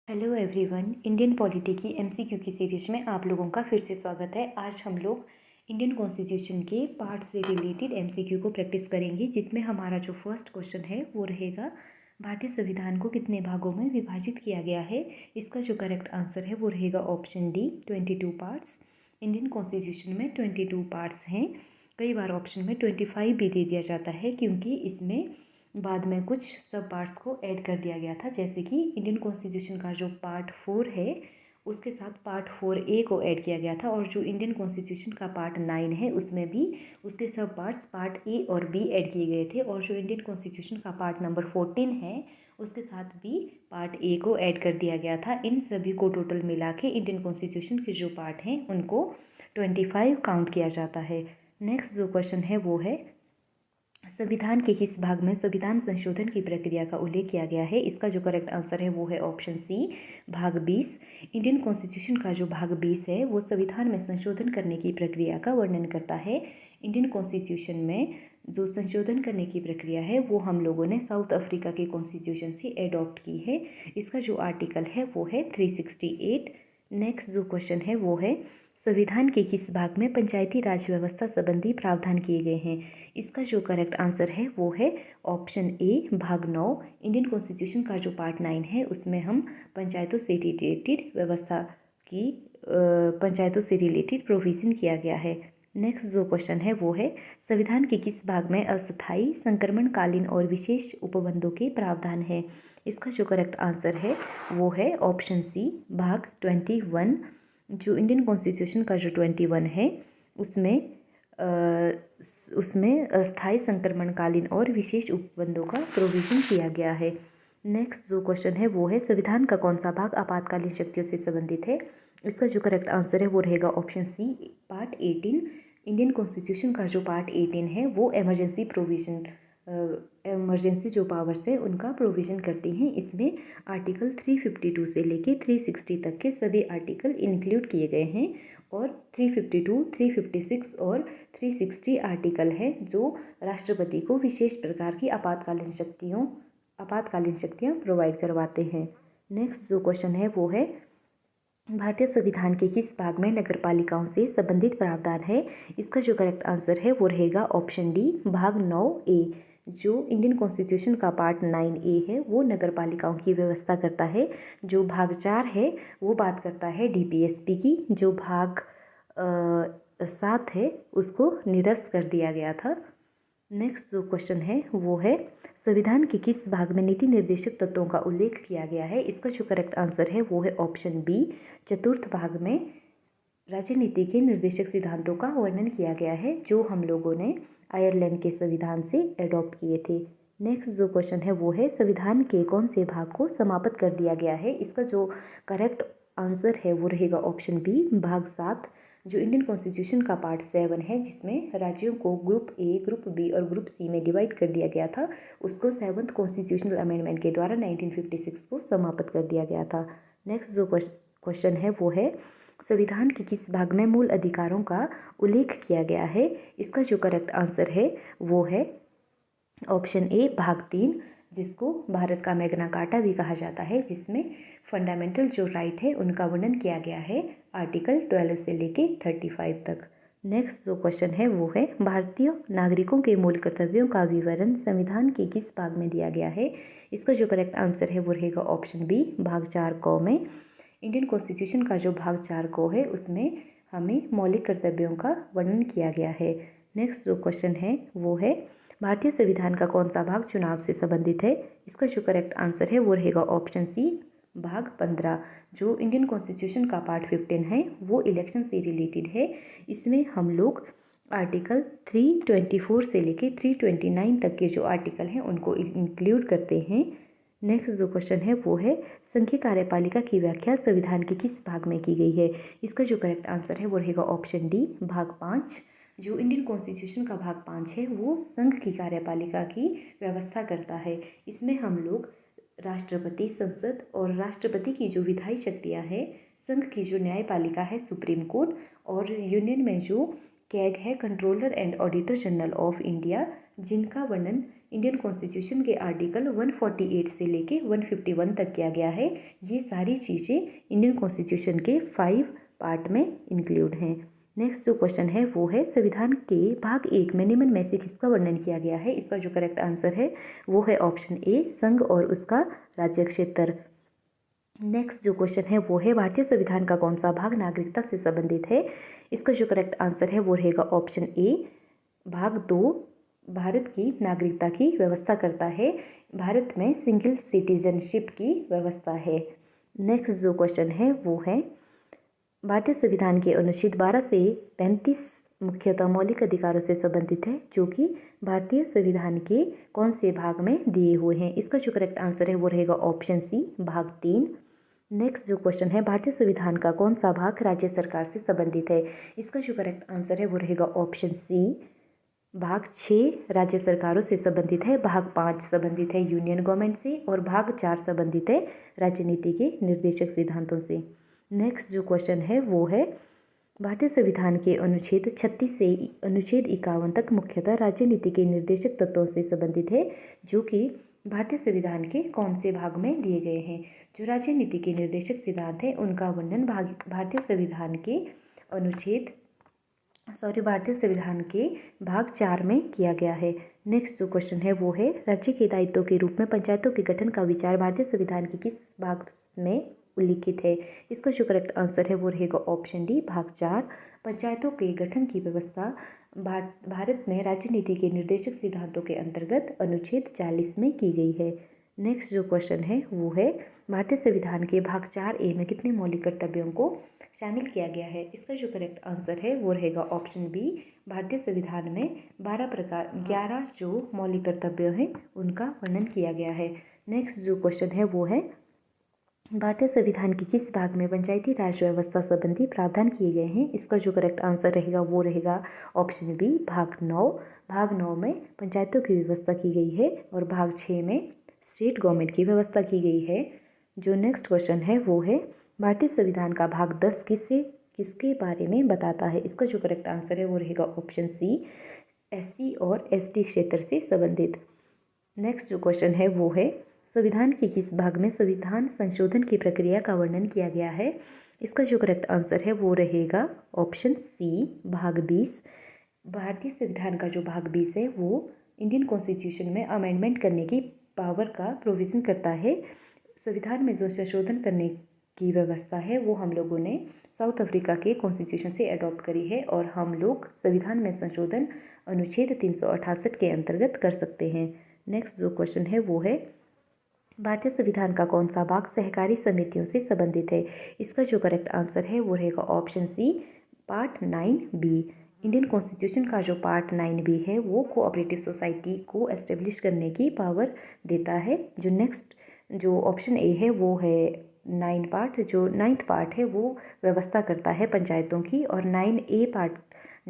Hello everyone. Indian polity की MCQ की series में आप लोगों का फिर से स्वागत है। आज हम लोग इंडियन कॉन्स्टिट्यूशन के पार्ट से रिलेटेड एमसीक्यू को प्रैक्टिस करेंगे, जिसमें हमारा जो फर्स्ट क्वेश्चन है वो रहेगा, भारतीय संविधान को कितने भागों में विभाजित किया गया है। इसका जो करेक्ट आंसर है वो रहेगा option D, 22 parts. Indian constitution में 22 पार्ट्स हैं। कई बार ऑप्शन में 25 भी दे दिया जाता है, क्योंकि इसमें बाद में कुछ सब पार्ट्स को ऐड कर दिया गया था। जैसे कि इंडियन कॉन्स्टिट्यूशन का जो पार्ट 4 है उसके साथ पार्ट 4A को ऐड किया गया था, और जो इंडियन कॉन्स्टिट्यूशन का पार्ट 9 है उसमें भी उसके सब पार्ट्स पार्ट A और B ऐड किए गए थे। और जो इंडियन कॉन्स्टिट्यूशन का पार्ट नंबर 14 है उसके साथ भी पार्ट A को ऐड कर दिया गया था। इन सभी को टोटल मिला के इंडियन कॉन्स्टिट्यूशन के जो पार्ट हैं उनको 25 काउंट किया जाता है। नेक्स्ट जो क्वेश्चन है वो है, संविधान के किस भाग में संविधान संशोधन की प्रक्रिया का उल्लेख किया गया है। इसका जो करेक्ट आंसर है वो है ऑप्शन सी, भाग 20। इंडियन कॉन्स्टिट्यूशन का जो भाग 20 है वो संविधान में संशोधन करने की प्रक्रिया का वर्णन करता है। इंडियन कॉन्स्टिट्यूशन में जो संशोधन करने की प्रक्रिया है वो हम लोगों ने साउथ अफ्रीका के कॉन्स्टिट्यूशन से एडॉप्ट की है। इसका जो आर्टिकल है वो है 368। नेक्स्ट जो क्वेश्चन है वो है, संविधान के किस भाग में पंचायती राज व्यवस्था संबंधी प्रावधान किए गए हैं। इसका जो करेक्ट आंसर है वो है ऑप्शन ए, भाग 9। इंडियन कॉन्स्टिट्यूशन का जो पार्ट 9 है उसमें हम पंचायतों से रिलेटेड व्यवस्था की पंचायतों से रिलेटेड प्रोविज़न किया गया है। नेक्स्ट जो क्वेश्चन है वो है, संविधान के किस भाग में अस्थायी संक्रमणकालीन और विशेष उपबंधों के प्रावधान है। इसका जो करेक्ट आंसर है वो है ऑप्शन सी, भाग 21। जो इंडियन कॉन्स्टिट्यूशन का जो 21 है उसमें अस्थायी संक्रमणकालीन और विशेष उपबंधों का प्रोविज़न किया गया है। नेक्स्ट जो क्वेश्चन है वो है, संविधान का कौन सा भाग आपातकालीन शक्तियों से संबंधित है। इसका जो करेक्ट आंसर है वो रहेगा option C, part 18। Indian constitution का जो पार्ट 18 है वो एमरजेंसी प्रोविज़न एमरजेंसी जो पावर्स है उनका प्रोविज़न करती हैं। इसमें आर्टिकल 352 से लेके 360 तक के सभी आर्टिकल इंक्लूड किए गए हैं, और 352, 356 और 360 आर्टिकल है जो राष्ट्रपति को विशेष प्रकार की आपातकालीन शक्तियाँ प्रोवाइड करवाते हैं। नेक्स्ट जो क्वेश्चन है वो है, भारतीय संविधान के किस भाग में नगरपालिकाओं से संबंधित प्रावधान है। इसका जो करेक्ट आंसर है वो रहेगा ऑप्शन डी, भाग 9A। जो इंडियन कॉन्स्टिट्यूशन का पार्ट 9A है वो नगरपालिकाओं की व्यवस्था करता है। जो भाग 4 है वो बात करता है डीपीएसपी की। जो भाग 7 है उसको निरस्त कर दिया गया था। नेक्स्ट जो क्वेश्चन है वो है, संविधान के किस भाग में नीति निर्देशक तत्वों का उल्लेख किया गया है। इसका जो करेक्ट आंसर है वो है ऑप्शन बी, चतुर्थ भाग में राजनीति के निर्देशक सिद्धांतों का वर्णन किया गया है, जो हम लोगों ने आयरलैंड के संविधान से एडॉप्ट किए थे। नेक्स्ट जो क्वेश्चन है वो है, संविधान के कौन से भाग को समाप्त कर दिया गया है। इसका जो करेक्ट आंसर है वो रहेगा ऑप्शन बी, भाग 7। जो इंडियन कॉन्स्टिट्यूशन का पार्ट 7 है जिसमें राज्यों को ग्रुप ए, ग्रुप बी और ग्रुप सी में डिवाइड कर दिया गया था, उसको 7th कॉन्स्टिट्यूशनल अमेंडमेंट के द्वारा 1956 को समाप्त कर दिया गया था। नेक्स्ट जो क्वेश्चन है वो है, संविधान के किस भाग में मूल अधिकारों का उल्लेख किया गया है। इसका जो करेक्ट आंसर है वो है ऑप्शन ए, भाग 3, जिसको भारत का मैग्ना कार्टा भी कहा जाता है, जिसमें फंडामेंटल जो राइट है उनका वर्णन किया गया है आर्टिकल 12 से लेके 35 तक। नेक्स्ट जो क्वेश्चन है वो है, भारतीय नागरिकों के मूल कर्तव्यों का विवरण संविधान के किस भाग में दिया गया है। इसका जो करेक्ट आंसर है वो रहेगा ऑप्शन बी, भाग 4 में। इंडियन कॉन्स्टिट्यूशन का जो भाग 4 है उसमें हमें मौलिक कर्तव्यों का वर्णन किया गया है। नेक्स्ट जो क्वेश्चन है वो है, भारतीय संविधान का कौन सा भाग चुनाव से संबंधित है। इसका जो करेक्ट आंसर है वो रहेगा ऑप्शन सी, भाग 15। जो इंडियन कॉन्स्टिट्यूशन का पार्ट 15 है वो इलेक्शन से रिलेटेड है। इसमें हम लोग आर्टिकल 324 से लेके 329 तक के जो आर्टिकल हैं उनको इंक्लूड करते हैं। नेक्स्ट जो क्वेश्चन है वो है, संघीय कार्यपालिका की व्याख्या संविधान के किस भाग में की गई है। इसका जो करेक्ट आंसर है वो रहेगा ऑप्शन डी, भाग 5। जो इंडियन कॉन्स्टिट्यूशन का भाग 5 है वो संघ की कार्यपालिका की व्यवस्था करता है। इसमें हम लोग राष्ट्रपति, संसद और राष्ट्रपति की जो विधायी शक्तियाँ हैं, संघ की जो न्यायपालिका है सुप्रीम कोर्ट, और यूनियन में जो कैग है, controller and auditor general of India, जिनका वर्णन इंडियन कॉन्स्टिट्यूशन के आर्टिकल 148 से लेके 151 तक किया गया है। ये सारी चीज़ें इंडियन कॉन्स्टिट्यूशन के 5 पार्ट में इंक्लूड हैं। नेक्स्ट जो क्वेश्चन है वो है संविधान के भाग 1 में निम्न में से किसका वर्णन किया गया है। इसका जो करेक्ट आंसर है वो है ऑप्शन ए, संघ और उसका राज्य क्षेत्र। नेक्स्ट जो क्वेश्चन है वो है भारतीय संविधान का कौन सा भाग नागरिकता से संबंधित है। इसका जो करेक्ट आंसर है वो रहेगा ऑप्शन ए, भाग 2 भारत की नागरिकता की व्यवस्था करता है। भारत में सिंगल सिटीजनशिप की व्यवस्था है। नेक्स्ट जो क्वेश्चन है वो है भारतीय संविधान के अनुच्छेद 12 से 35 मुख्यतः मौलिक अधिकारों से संबंधित है, जो कि भारतीय संविधान के कौन से भाग में दिए हुए हैं। इसका जो करेक्ट आंसर है वो रहेगा ऑप्शन सी, भाग 3। नेक्स्ट जो क्वेश्चन है भारतीय संविधान का कौन सा भाग राज्य सरकार से संबंधित है। इसका जो करेक्ट आंसर है वो रहेगा ऑप्शन सी, भाग 6 राज्य सरकारों से संबंधित है, भाग 5 संबंधित है यूनियन गवर्नमेंट से और भाग 4 संबंधित है राजनीति के निर्देशक सिद्धांतों से। नेक्स्ट जो क्वेश्चन है वो है भारतीय संविधान के अनुच्छेद 36 से अनुच्छेद 51 तक मुख्यतः राजनीति के निर्देशक तत्वों से संबंधित है, जो कि भारतीय संविधान के कौन से भाग में दिए गए हैं। जो राजनीति के निर्देशक सिद्धांत है उनका वर्णन भारतीय संविधान के भाग 4 में किया गया है। नेक्स्ट जो क्वेश्चन है वो है राज्य के दायित्वों के रूप में पंचायतों के गठन का विचार भारतीय संविधान के किस भाग में उल्लिखित है। इसका जो करेक्ट आंसर है वो रहेगा ऑप्शन डी, भाग 4। पंचायतों के गठन की व्यवस्था भारत में राजनीति के निर्देशक सिद्धांतों के अंतर्गत अनुच्छेद 40 में की गई है। नेक्स्ट जो क्वेश्चन है वो है भारतीय संविधान के भाग 4A में कितने मौलिक कर्तव्यों को शामिल किया गया है। इसका जो करेक्ट आंसर है वो रहेगा ऑप्शन बी, भारतीय संविधान में 11 जो मौलिक कर्तव्य हैं उनका वर्णन किया गया है। नेक्स्ट जो क्वेश्चन है वो है भारतीय संविधान के किस भाग में पंचायती राज व्यवस्था संबंधी प्रावधान किए गए हैं। इसका जो करेक्ट आंसर रहेगा वो रहेगा ऑप्शन बी, भाग 9। भाग 9 में पंचायतों की व्यवस्था की गई है और भाग 6 में स्टेट गवर्नमेंट की व्यवस्था की गई है। जो नेक्स्ट क्वेश्चन है वो है भारतीय संविधान का भाग 10 किसके बारे में बताता है। इसका जो करेक्ट आंसर है वो रहेगा ऑप्शन सी, SC और ST क्षेत्र से संबंधित। नेक्स्ट जो क्वेश्चन है वो है संविधान के किस भाग में संविधान संशोधन की प्रक्रिया का वर्णन किया गया है। इसका जो करेक्ट आंसर है वो रहेगा ऑप्शन सी, भाग 20। भारतीय संविधान का जो भाग 20 है वो इंडियन कॉन्स्टिट्यूशन में अमेंडमेंट करने की पावर का प्रोविज़न करता है। संविधान में जो संशोधन करने की व्यवस्था है वो हम लोगों ने साउथ अफ्रीका के कॉन्स्टिट्यूशन से अडॉप्ट करी है और हम लोग संविधान में संशोधन अनुच्छेद 368 के अंतर्गत कर सकते हैं। नेक्स्ट जो क्वेश्चन है वो है भारतीय संविधान का कौन सा भाग सहकारी समितियों से संबंधित है। इसका जो करेक्ट आंसर है वो रहेगा option C, part 9B। Indian constitution का जो पार्ट 9B है वो कोऑपरेटिव सोसाइटी को एस्टेब्लिश करने की पावर देता है। जो नेक्स्ट जो ऑप्शन ए है वो है 9 पार्ट, जो 9th पार्ट है वो व्यवस्था करता है पंचायतों की और 9A पार्ट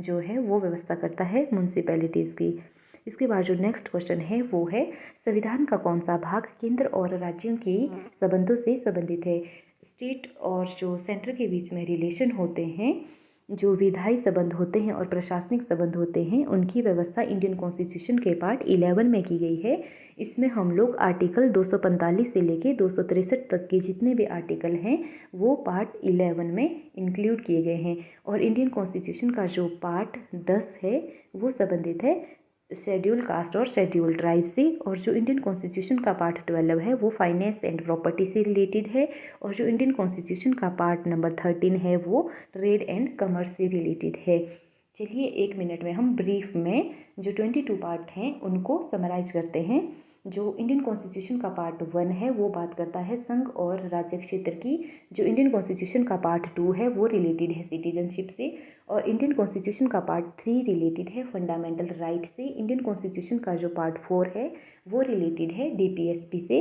जो है वो व्यवस्था करता है म्यूनसिपैलिटीज़ की। इसके बाद जो नेक्स्ट क्वेश्चन है वो है संविधान का कौन सा भाग केंद्र और राज्यों के संबंधों से संबंधित है। स्टेट और जो सेंटर के बीच में रिलेशन होते हैं, जो विधायी संबंध होते हैं और प्रशासनिक संबंध होते हैं, उनकी व्यवस्था इंडियन कॉन्स्टिट्यूशन के पार्ट 11 में की गई है। इसमें हम लोग आर्टिकल 245 से लेके 263 तक के जितने भी आर्टिकल हैं वो पार्ट 11 में इंक्लूड किए गए हैं। और इंडियन कॉन्स्टिट्यूशन का जो पार्ट 10 है वो संबंधित है शेड्यूल कास्ट और शेड्यूल ट्राइब से। और जो इंडियन कॉन्स्टिट्यूशन का पार्ट 12 है वो फाइनेंस एंड प्रॉपर्टी से रिलेटेड है। और जो इंडियन कॉन्स्टिट्यूशन का पार्ट नंबर 13 है वो ट्रेड एंड कमर्स से रिलेटेड है। चलिए 1 मिनट में हम ब्रीफ में जो 22 पार्ट हैं उनको समराइज करते हैं। जो इंडियन कॉन्स्टिट्यूशन का पार्ट 1 है वो बात करता है संघ और राज्य क्षेत्र की। जो इंडियन कॉन्स्टिट्यूशन का पार्ट 2 है वो रिलेटेड है सिटीजनशिप से। और इंडियन कॉन्स्टिट्यूशन का पार्ट 3 रिलेटेड है फंडामेंटल राइट से। इंडियन कॉन्स्टिट्यूशन का जो पार्ट 4 है वो रिलेटेड है DPSP से,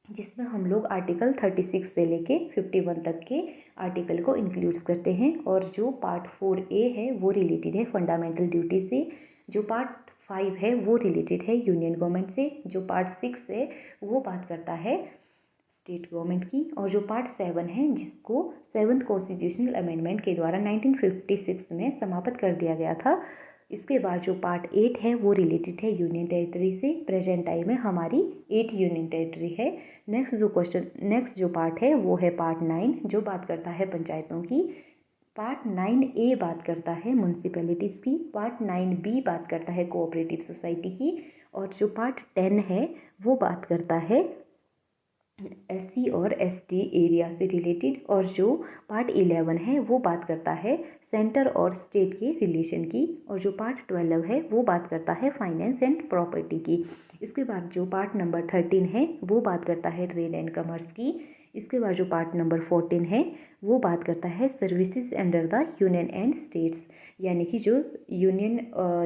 जिसमें हम लोग आर्टिकल 36 से लेके 51 तक के आर्टिकल को इंक्लूड्स करते हैं। और जो पार्ट 4A है वो रिलेटेड है फंडामेंटल ड्यूटी से। जो पार्ट 5 है वो रिलेटेड है यूनियन गवर्नमेंट से। जो पार्ट 6 है वो बात करता है स्टेट गवर्नमेंट की। और जो पार्ट 7 है जिसको 7th कॉन्स्टिट्यूशनल अमेंडमेंट के द्वारा 1956 में समाप्त कर दिया गया था, इसके बाद जो पार्ट 8 है वो रिलेटेड है यूनियन टेरिटरी से। प्रेजेंट टाइम में हमारी 8 यूनियन टेरिटरी है। नेक्स्ट जो पार्ट है वो है पार्ट 9 जो बात करता है पंचायतों की। पार्ट 9A बात करता है म्यूनसिपैलिटीज़ की। पार्ट 9B बात करता है कोऑपरेटिव सोसाइटी की। और जो पार्ट 10 है वो बात करता है SC और ST एरिया से रिलेटेड। और जो पार्ट 11 है वो बात करता है सेंटर और स्टेट के रिलेशन की। और जो पार्ट 12 है वो बात करता है फाइनेंस एंड प्रॉपर्टी की। इसके बाद जो पार्ट नंबर 13 है वो बात करता है ट्रेड एंड कॉमर्स की। इसके बाद जो पार्ट नंबर 14 है वो बात करता है services under the union and states, यानी कि जो यूनियन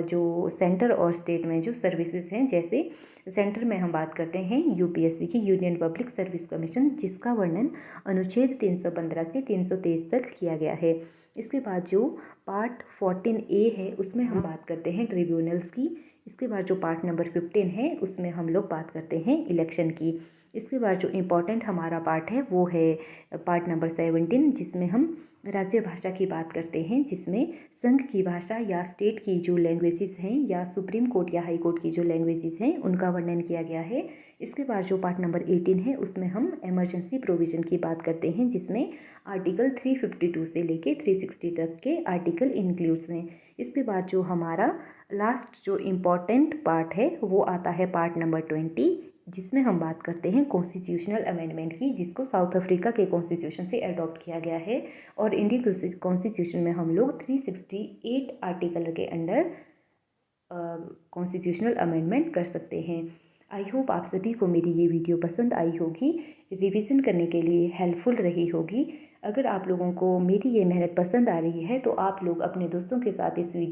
जो सेंटर और स्टेट में जो सर्विसेज हैं, जैसे सेंटर में हम बात करते हैं UPSC की, यूनियन पब्लिक सर्विस कमीशन, जिसका वर्णन अनुच्छेद 315 से 323 तक किया गया है। इसके बाद जो पार्ट 14A है उसमें हम बात करते हैं ट्रिब्यूनल्स की। इसके बाद जो पार्ट नंबर 15 है उसमें हम लोग बात करते हैं इलेक्शन की। इसके बाद जो इम्पोर्टेंट हमारा पार्ट है वो है पार्ट नंबर 17, जिसमें हम राज्य भाषा की बात करते हैं, जिसमें संघ की भाषा या स्टेट की जो लैंग्वेजेस हैं या सुप्रीम कोर्ट या हाई कोर्ट की जो लैंग्वेजेस हैं उनका वर्णन किया गया है। इसके बाद जो पार्ट नंबर 18 है उसमें हम इमरजेंसी प्रोविज़न की बात करते हैं, जिसमें आर्टिकल 352 से लेके 360 तक के आर्टिकल इंक्लूड्स हैं। इसके बाद जो हमारा लास्ट जो इम्पॉर्टेंट पार्ट है वो आता है पार्ट नंबर 20, जिसमें हम बात करते हैं कॉन्स्टिट्यूशनल अमेंडमेंट की, जिसको साउथ अफ्रीका के कॉन्स्टिट्यूशन से अडॉप्ट किया गया है। और इंडियन कॉन्स्टिट्यूशन में हम लोग 368 आर्टिकल के अंडर कॉन्स्टिट्यूशनल अमेंडमेंट कर सकते हैं। आई होप आप सभी को मेरी ये वीडियो पसंद आई होगी, रिवीजन करने के लिए हेल्पफुल रही होगी। अगर आप लोगों को मेरी ये मेहनत पसंद आ रही है तो आप लोग अपने दोस्तों के साथ इस वीडियो